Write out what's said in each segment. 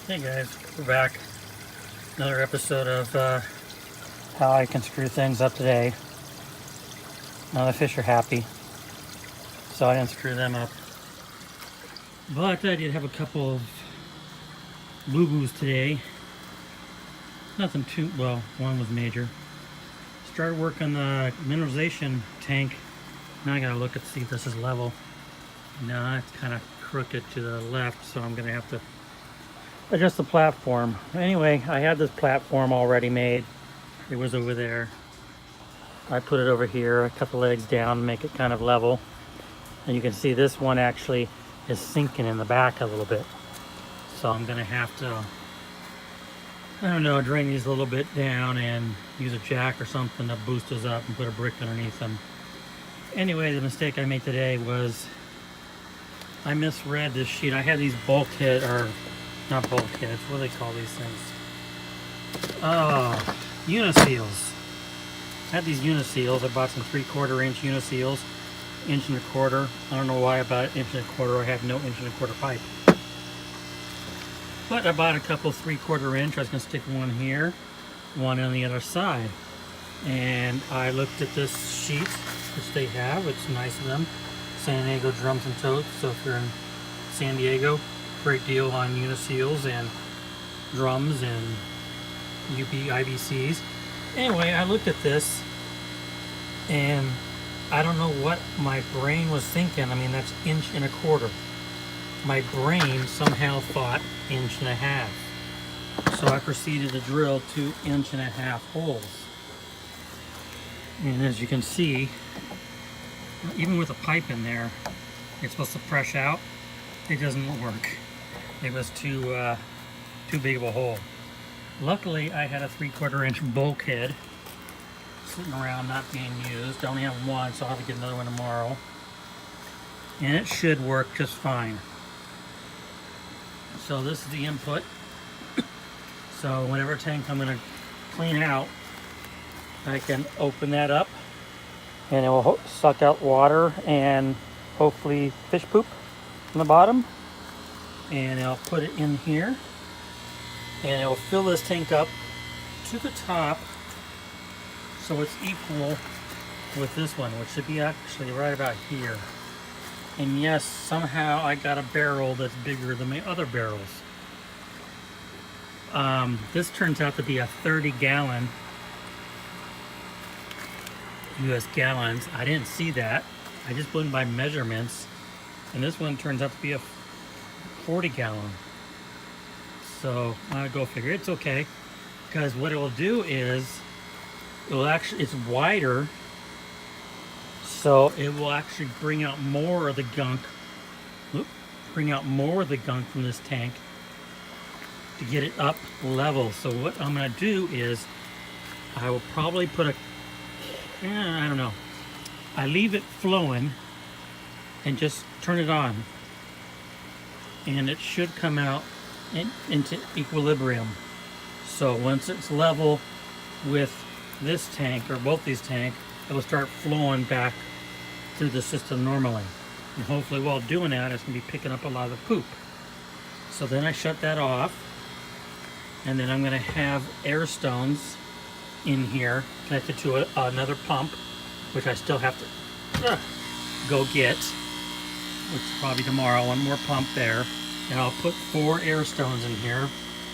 Hey guys, we're back. Another episode of how I can screw things up today. Now the fish are happy, so I didn't screw them up. But I did have a couple of boo-boos today. Nothing too, well, one was major. Started work on the mineralization tank. Now I gotta look and see if this is level. No, it's kind of crooked to the left, so I'm gonna have to adjust the platform. Anyway, I had this platform already made. It was over there. I put it over here. I cut the legs down to make it kind of level. And you can see this one actually is sinking in the back a little bit. So I'm gonna have to, I don't know, drain these a little bit down and use a jack or something to boost us up and put a brick underneath them. Anyway, the mistake I made today was I misread this sheet. I had these bulkhead, or not bulkheads, what do they call these things? Oh, uniseals. I had these uniseals. I bought some 3/4 inch uniseals, 1.25 inch. I don't know why I bought 1.25 inch. I have no 1.25 inch pipe. But I bought a couple 3/4 inch. I was going to stick one here, one on the other side. And I looked at this sheet, which they have. It's nice of them. San Diego Drums and Totes. So if you're in San Diego, great deal on uniseals and drums and IBCs. Anyway, I looked at this and I don't know what my brain was thinking. I mean, that's 1.25 inch. My brain somehow thought 1.5 inch. So I proceeded to drill 2.5 inch holes. And as you can see, even with a pipe in there, it's supposed to press out. It doesn't work. It was too big of a hole. Luckily, I had a 3/4 inch bulkhead sitting around not being used. I only have one, so I'll have to get another one tomorrow. And it should work just fine. So this is the input. So whatever tank I'm going to clean out, I can open that up and it will suck out water and hopefully fish poop from the bottom. And I'll put it in here and it will fill this tank up to the top so it's equal with this one, which should be actually right about here. And yes, somehow I got a barrel that's bigger than my other barrels. This turns out to be a 30-gallon US gallons. I didn't see that. I just went by measurements, and this one turns out to be a 40-gallon. So I go figure. It's okay, because what it will do is it will actually, it's wider, so it will actually bring out more of the gunk. Bring out more of the gunk from this tank to get it up level. So what I'm going to do is I will probably put a, I don't know, I leave it flowing and just turn it on, and it should come out into equilibrium. So once it's level with this tank, or both these tanks, it will start flowing back through the system normally. And hopefully while doing that, it's going to be picking up a lot of the poop. So then I shut that off, and then I'm going to have air stones in here connected to another pump, which I still have to go get, which is probably tomorrow. One more pump there, and I'll put 4 air stones in here,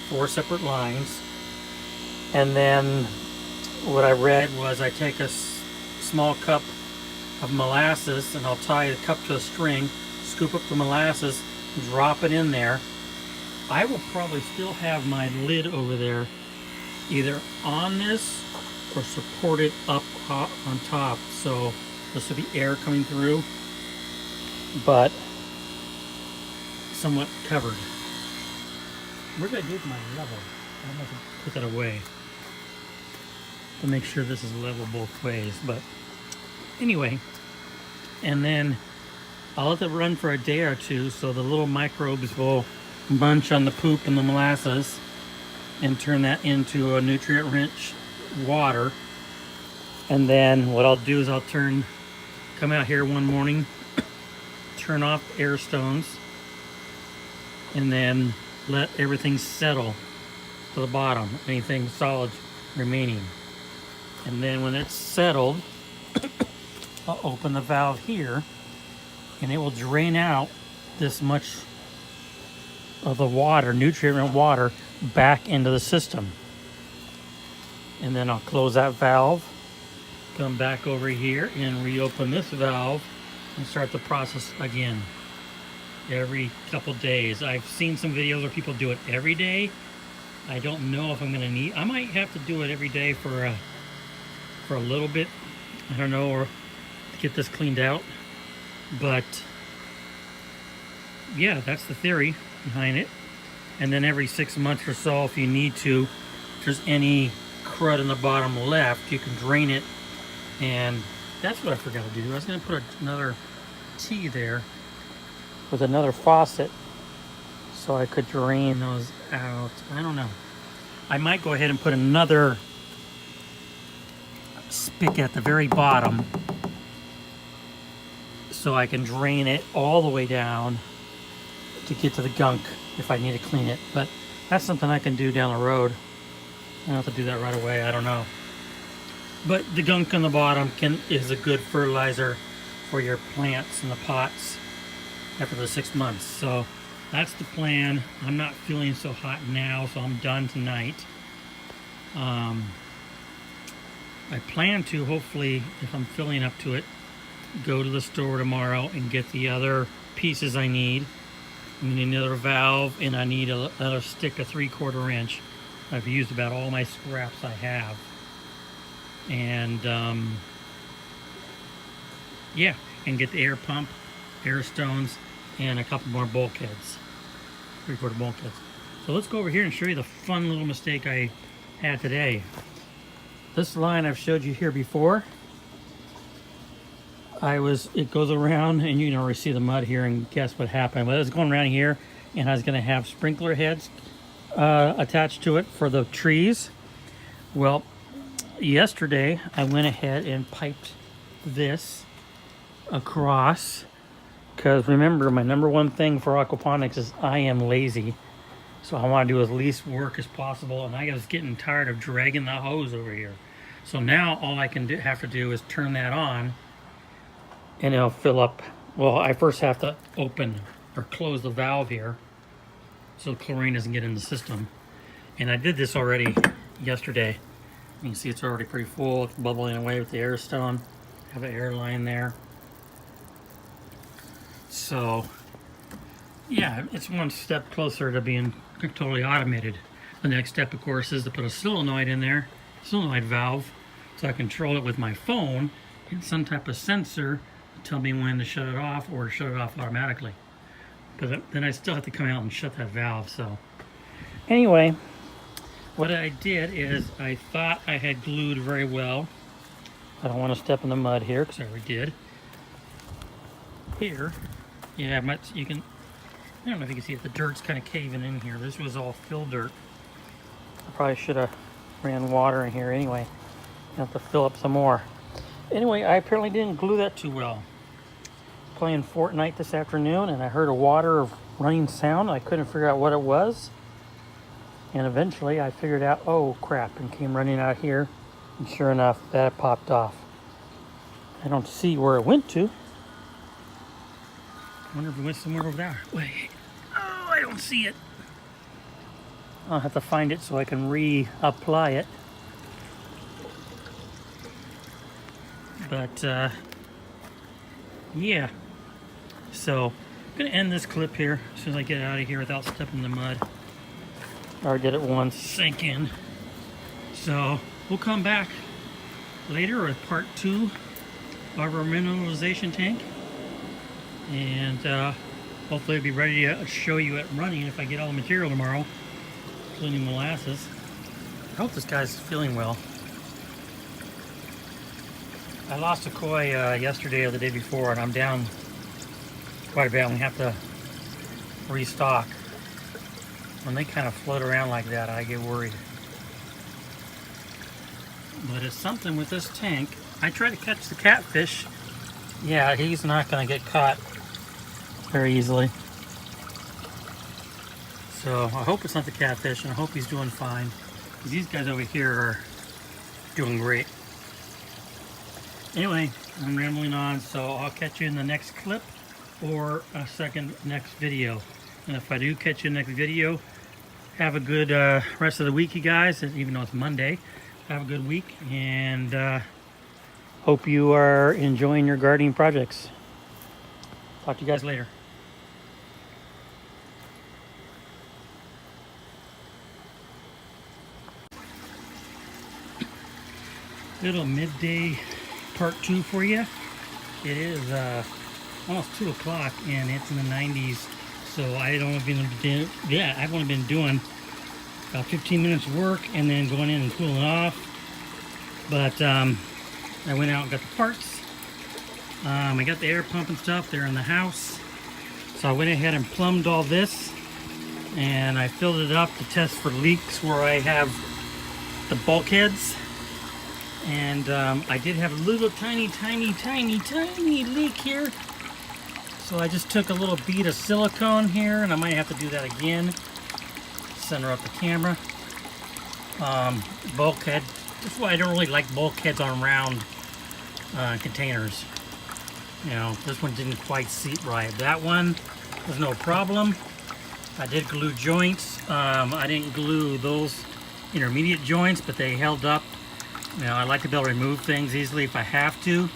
4 separate lines. And then what I read was I take a small cup of molasses and I'll tie the cup to a string, scoop up the molasses, drop it in there. I will probably still have my lid over there either on this or supported up on top, so this will be air coming through, but somewhat covered. What did I do with my level? I must have put that away to make sure this is level both ways. But anyway, and then I'll let it run for a day or two so the little microbes will munch on the poop and the molasses and turn that into a nutrient-rich water. And then what I'll do is I'll come out here one morning, turn off air stones, and then let everything settle to the bottom, anything solid remaining. And then when it's settled, I'll open the valve here and it will drain out this much of the water, nutrient water, back into the system. And then I'll close that valve, come back over here and reopen this valve and start the process again every couple days. I've seen some videos where people do it every day. I don't know if I'm going to need, I might have to do it every day for a little bit, I don't know, or to get this cleaned out. But yeah, that's the theory behind it. And then every 6 months or so, if you need to, if there's any crud in the bottom left, you can drain it. And that's what I forgot to do. I was going to put another T there with another faucet so I could drain those out. I don't know. I might go ahead and put another spigot at the very bottom so I can drain it all the way down to get to the gunk if I need to clean it. But that's something I can do down the road. I don't have to do that right away, I don't know. But the gunk on the bottom is a good fertilizer for your plants in the pots after the 6 months. So that's the plan. I'm not feeling so hot now, so I'm done tonight. I plan to, hopefully, if I'm filling up to it, go to the store tomorrow and get the other pieces I need. I need another valve, and I need another stick, a 3/4 inch. I've used about all my scraps I have. And yeah, and get the air pump, air stones, and a couple more bulkheads, 3/4 bulkheads. So let's go over here and show you the fun little mistake I had today. This line I've showed you here before. It goes around, and you can already see the mud here, and guess what happened? Well, it was going around here, and I was going to have sprinkler heads attached to it for the trees. Well, yesterday I went ahead and piped this across, because remember, my number one thing for aquaponics is I am lazy, so I want to do as least work as possible, and I was getting tired of dragging the hose over here. So now all I can have to do is turn that on and it'll fill up. Well, I first have to open or close the valve here so the chlorine doesn't get in the system. And I did this already yesterday. You can see it's already pretty full. It's bubbling away with the air stone. Have an air line there. So yeah, it's one step closer to being totally automated. The next step, of course, is to put a solenoid in there, solenoid valve, so I control it with my phone and some type of sensor to tell me when to shut it off or to shut it off automatically. But then I still have to come out and shut that valve. So anyway, what I did is I thought I had glued very well. I don't want to step in the mud here because I already did. Here, yeah, you can. I don't know if you can see it. The dirt's kind of caving in here. This was all fill dirt. I probably should have ran water in here anyway. I have to fill up some more. Anyway, I apparently didn't glue that too well. Playing Fortnite this afternoon, and I heard a water running sound. I couldn't figure out what it was. And eventually I figured out, oh crap, and came running out here. And sure enough, that popped off. I don't see where it went to. I wonder if it went somewhere over there. Wait. Oh, I don't see it. I'll have to find it so I can reapply it. But, yeah. So, I'm going to end this clip here as soon as I get out of here without stepping in the mud. I already did it once, sink in. So, we'll come back later with part 2 of our mineralization tank. And hopefully I'll be ready to show you it running if I get all the material tomorrow, including molasses. I hope this guy's feeling well. I lost a koi yesterday or the day before, and I'm down quite a bit. We have to restock. When they kind of float around like that, I get worried. But it's something with this tank. I tried to catch the catfish. Yeah, he's not going to get caught very easily. So I hope it's not the catfish, and I hope he's doing fine. These guys over here are doing great. Anyway, I'm rambling on, so I'll catch you in the next clip or a next video. And if I do catch you in the next video, have a good rest of the week, you guys, even though it's Monday. Have a good week, and hope you are enjoying your gardening projects. Talk to you guys later. Little midday part 2 for you. It is almost 2 o'clock and it's in the 90s, so I've only been doing about 15 minutes work and then going in and cooling off. But I went out and got the parts. I got the air pump and stuff there in the house, so I went ahead and plumbed all this, and I filled it up to test for leaks where I have the bulkheads. And I did have a little tiny leak here, so I just took a little bead of silicone here, and I might have to do that again. Center up the camera. Bulkhead. That's why I don't really like bulkheads on round containers. You know, this one didn't quite seat right. That one was no problem. I did glue joints. I didn't glue those intermediate joints, but they held up. You know, I like to be able to remove things easily if I have to.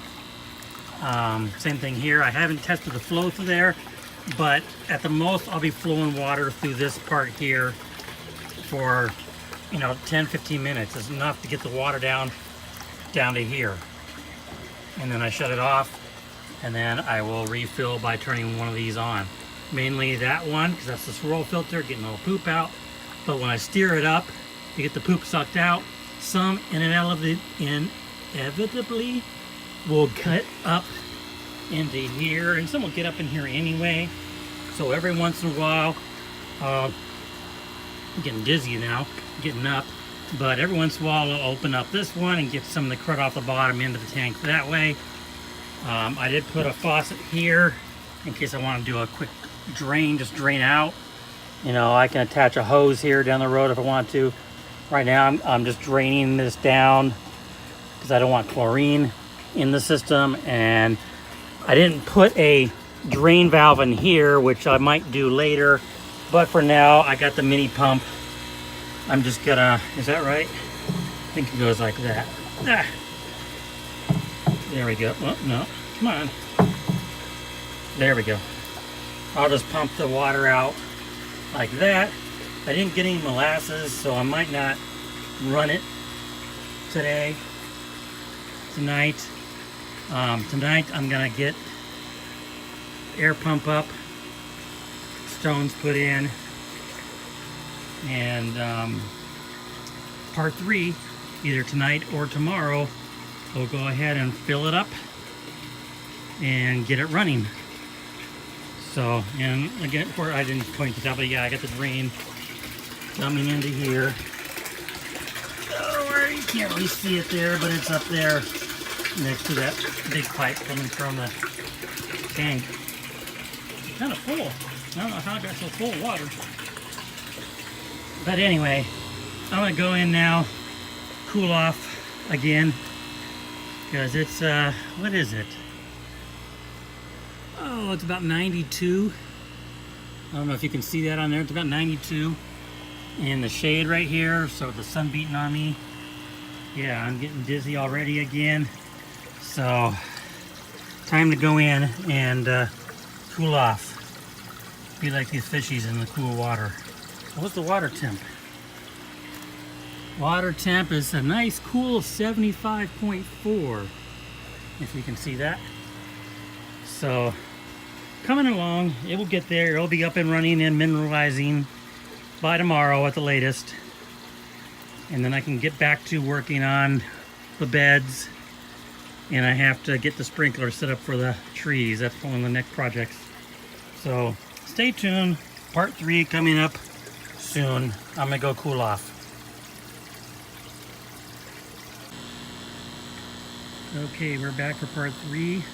Same thing here. I haven't tested the flow through there, but at the most I'll be flowing water through this part here for, you know, 10-15 minutes. It's enough to get the water down to here. And then I shut it off, and then I will refill by turning one of these on. Mainly that one, because that's the swirl filter, getting all the poop out. But when I steer it up to get the poop sucked out, some inevitably will cut up into here, and some will get up in here anyway. So every once in a while, I'm getting dizzy now, getting up, but every once in a while I'll open up this one and get some of the crud off the bottom into the tank that way. I did put a faucet here in case I want to do a quick drain, just drain out. You know, I can attach a hose here down the road if I want to. Right now I'm just draining this down because I don't want chlorine in the system, and I didn't put a drain valve in here, which I might do later, but for now I got the mini pump. I'm just gonna, is that right? I think it goes like that. Ah. There we go. Oh, no, come on. There we go. I'll just pump the water out like that. I didn't get any molasses, so I might not run it tonight. Tonight I'm gonna get air pump up, stones put in, and part 3, either tonight or tomorrow, we'll go ahead and fill it up and get it running. So, and again, I didn't point this out, but yeah, I got the drain coming into here. Oh, you can't really see it there, but it's up there next to that big pipe coming from the tank. It's kind of full. I don't know how I got so full of water. But anyway, I'm going to go in now, cool off again, because it's, what is it? Oh, it's about 92. I don't know if you can see that on there. It's about 92. In the shade right here, so the sun beating on me. Yeah, I'm getting dizzy already again. So, time to go in and cool off. Be like these fishies in the cool water. What's the water temp? Water temp is a nice cool 75.4, if you can see that. So, coming along, it will get there. It'll be up and running and mineralizing by tomorrow at the latest, and then I can get back to working on the beds, and I have to get the sprinkler set up for the trees. That's one of the next projects. So stay tuned. Part 3 coming up soon. I'm gonna go cool off. Okay, we're back for part 3.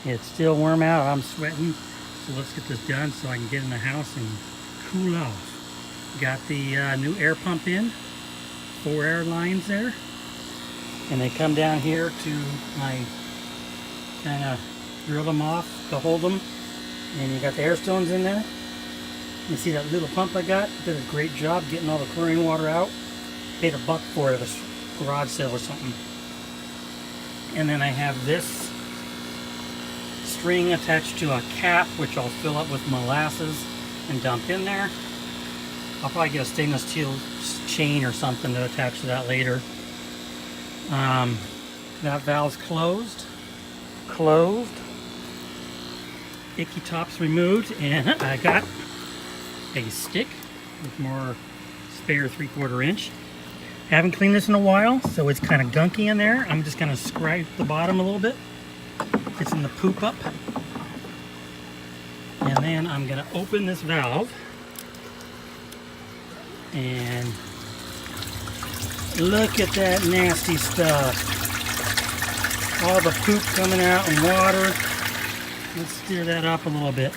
It's still warm out. I'm sweating, so let's get this done so I can get in the house and cool off. Got the new air pump in, 4 air lines there, and they come down here to my kind of drill them off to hold them, and you got the air stones in there. You see that little pump I got? Did a great job getting all the chlorine water out. Paid $1 for it at a garage sale or something. And then I have this string attached to a cap, which I'll fill up with molasses and dump in there. I'll probably get a stainless steel chain or something to attach to that later. That valve's closed. Icky top's removed, and I got a stick with more spare 3/4 inch. Haven't cleaned this in a while, so it's kind of gunky in there. I'm just going to scrape the bottom a little bit. It's in the poop up. And then I'm going to open this valve. And look at that nasty stuff. All the poop coming out and water. Let's stir that up a little bit.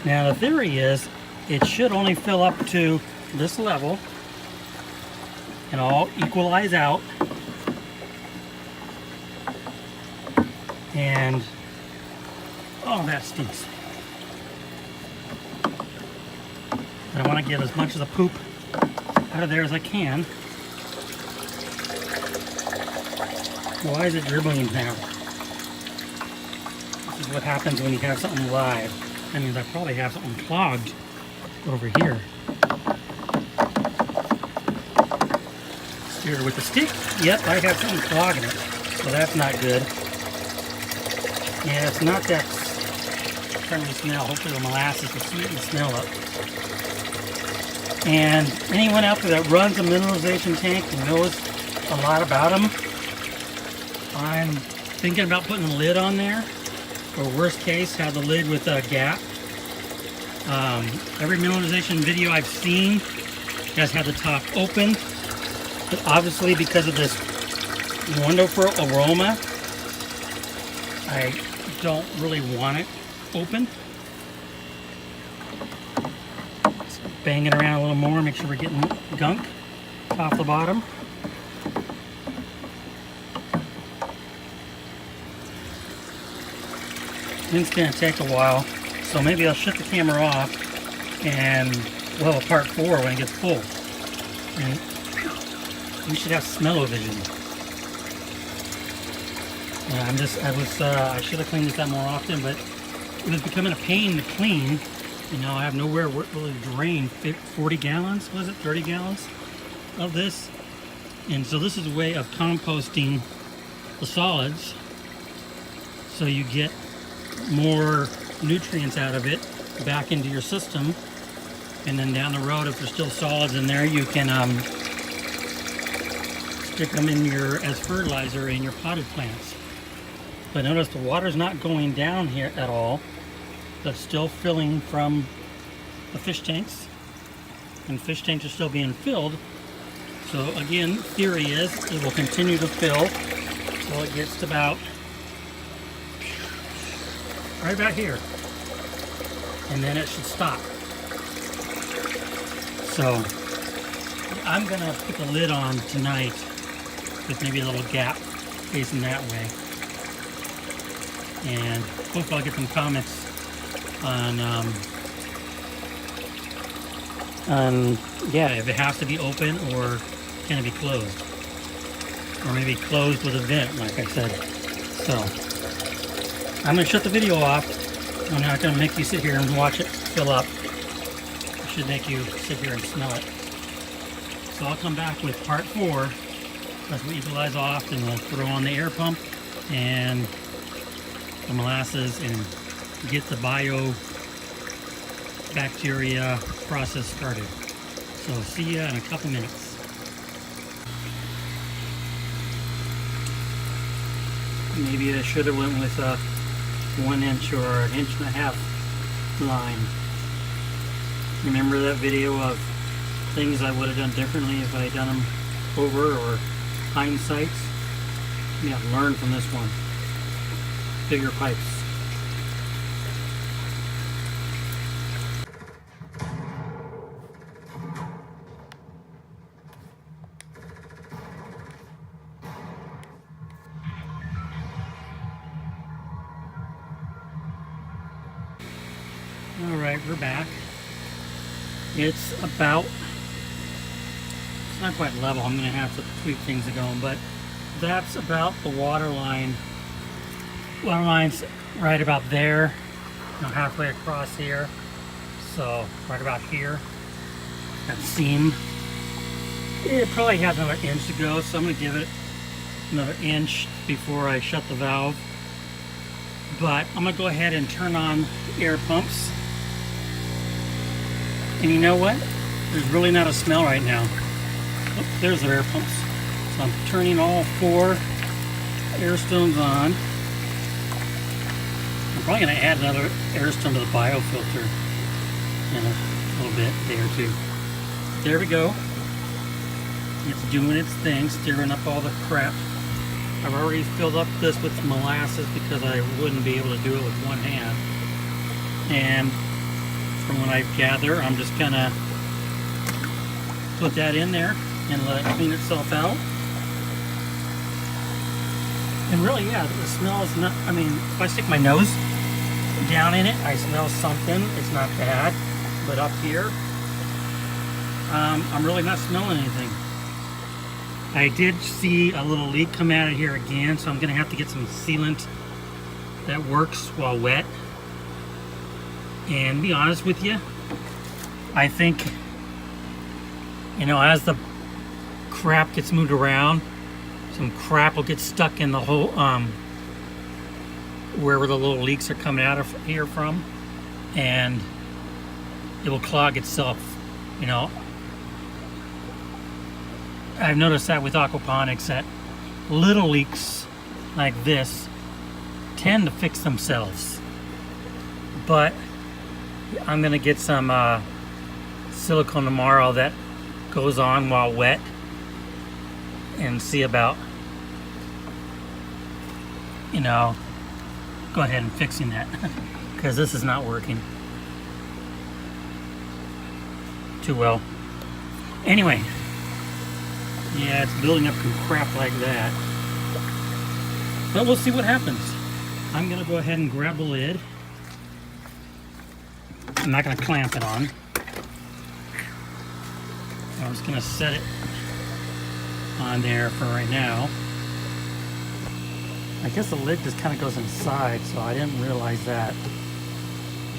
Now the theory is it should only fill up to this level and all equalize out. And oh, that stinks. I want to get as much of the poop out of there as I can. Why is it dribbling now? This is what happens when you have something live. That means I probably have something clogged over here. Stir it with the stick. Yep, I have something clogging it. So that's not good. Yeah, it's not that friendly smell. Hopefully the molasses will sweeten the smell up. And anyone out there that runs a mineralization tank knows a lot about them. I'm thinking about putting a lid on there, or worst case, have the lid with a gap. Every mineralization video I've seen has had the top open, but obviously because of this wonderful aroma, I don't really want it open. Bang it around a little more, make sure we're getting gunk off the bottom. It's going to take a while, so maybe I'll shut the camera off and we'll have a part 4 when it gets full. And we should have smell-o-vision. I should have cleaned this out more often, but it was becoming a pain to clean. You know, I have nowhere really to drain 40 gallons, was it 30 gallons of this? And so this is a way of composting the solids so you get more nutrients out of it back into your system. And then down the road, if there's still solids in there, you can stick them in as fertilizer in your potted plants. But notice the water's not going down here at all. That's still filling from the fish tanks, and fish tanks are still being filled. So again, theory is it will continue to fill till it gets to about right about here, and then it should stop. So I'm gonna put the lid on tonight with maybe a little gap facing that way, and hopefully I'll get some comments on yeah, if it has to be open or can it be closed, or maybe closed with a vent like I said. So I'm gonna shut the video off. I'm not gonna make you sit here and watch it fill up. I should make you sit here and smell it. So I'll come back with part 4 as we equalize off, and we'll throw on the air pump and the molasses and get the bacteria process started. So see you in a couple minutes. Maybe I should have went with a 1 inch or 1.5 inch line. Remember that video of things I would have done differently if I had done them over, or hindsight? Yeah, learn from this one. Bigger pipes. All right, we're back. It's about, it's not quite level. I'm gonna have to tweak things going, but that's about the water line. Water line's right about there, you know, halfway across here. So right about here, that seam. It probably has another inch to go, so I'm gonna give it another inch before I shut the valve. But I'm gonna go ahead and turn on the air pumps. And you know what? There's really not a smell right now. Oh, there's the air pumps. So I'm turning all 4 air stones on. I'm probably going to add another air stone to the biofilter in a little bit, day or two. There we go. It's doing its thing, stirring up all the crap. I've already filled up this with molasses because I wouldn't be able to do it with one hand. And from what I gather, I'm just gonna put that in there and let it clean itself out. And really, yeah, the smell is not, I mean, if I stick my nose down in it, I smell something. It's not bad. But up here, I'm really not smelling anything. I did see a little leak come out of here again, so I'm gonna have to get some sealant that works while wet. And to be honest with you, I think, you know, as the crap gets moved around, some crap will get stuck in the hole, wherever the little leaks are coming out of here from, and it will clog itself, you know. I've noticed that with aquaponics, that little leaks like this tend to fix themselves. But I'm gonna get some silicone tomorrow that goes on while wet and see about, you know, go ahead and fixing that because this is not working too well. Anyway, yeah, it's building up some crap like that, but we'll see what happens. I'm gonna go ahead and grab the lid. I'm not going to clamp it on. I'm just going to set it on there for right now. I guess the lid just kind of goes inside, so I didn't realize that.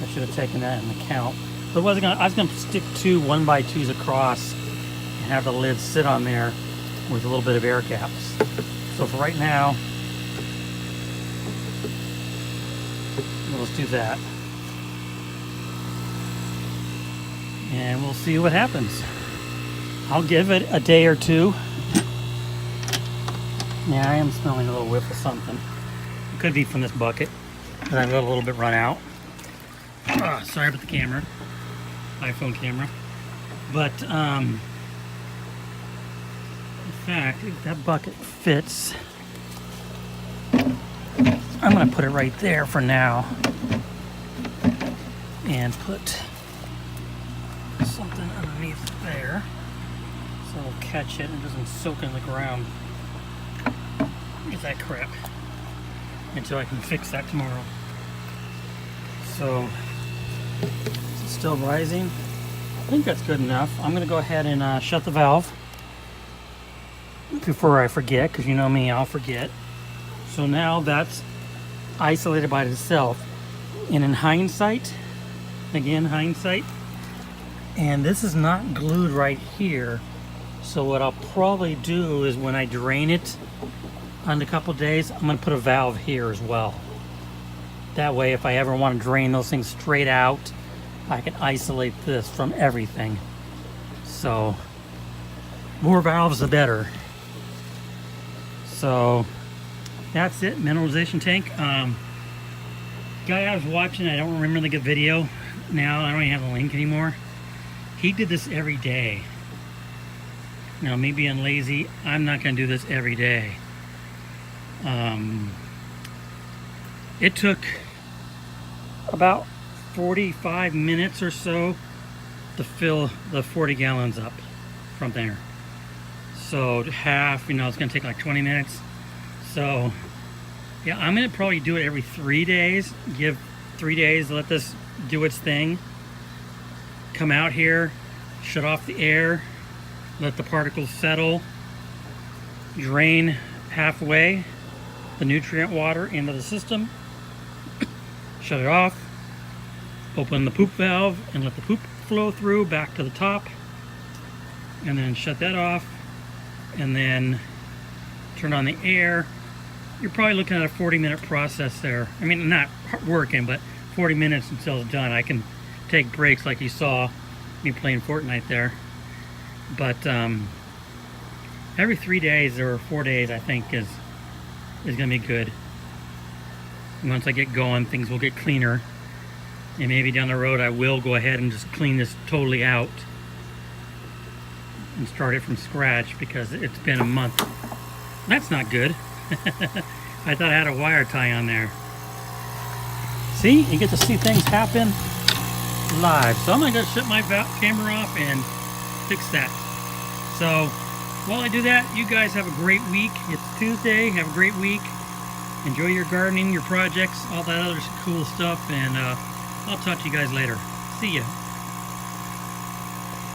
I should have taken that into account. But I was going to stick 2 1x2s across and have the lid sit on there with a little bit of air gaps. So for right now, let's do that. And we'll see what happens. I'll give it a day or two. Yeah, I am smelling a little whiff of something. It could be from this bucket, because I let a little bit run out. Sorry about the camera, iPhone camera. But in fact, if that bucket fits, I'm gonna put it right there for now and put something underneath there so it'll catch it and it doesn't soak in the ground. Get that crap until I can fix that tomorrow. So it's still rising. I think that's good enough. I'm gonna go ahead and shut the valve before I forget, because you know me, I'll forget. So now that's isolated by itself. And in hindsight, again, hindsight, and this is not glued right here, so what I'll probably do is when I drain it in a couple days, I'm going to put a valve here as well. That way, if I ever want to drain those things straight out, I can isolate this from everything. So more valves the better. So that's it, mineralization tank. Guy I was watching, I don't remember the good video now, I don't even have the link anymore. He did this every day. Now, me being lazy, I'm not going to do this every day. It took about 45 minutes or so to fill the 40 gallons up from there. So half, you know, it's going to take like 20 minutes. So yeah, I'm going to probably do it every 3 days. Give 3 days, let this do its thing. Come out here, shut off the air, let the particles settle, drain halfway the nutrient water into the system, shut it off, open the poop valve and let the poop flow through back to the top, and then shut that off, and then turn on the air. You're probably looking at a 40-minute process there. I mean, not working, but 40 minutes until it's done. I can take breaks like you saw me playing Fortnite there. But every 3 days or 4 days, I think, is gonna be good. And once I get going, things will get cleaner. And maybe down the road, I will go ahead and just clean this totally out and start it from scratch, because it's been a month. That's not good. I thought I had a wire tie on there. See, you get to see things happen live. So I'm gonna go shut my camera off and fix that. So while I do that, you guys have a great week. It's Tuesday. Have a great week. Enjoy your gardening, your projects, all that other cool stuff, and I'll talk to you guys later. See ya.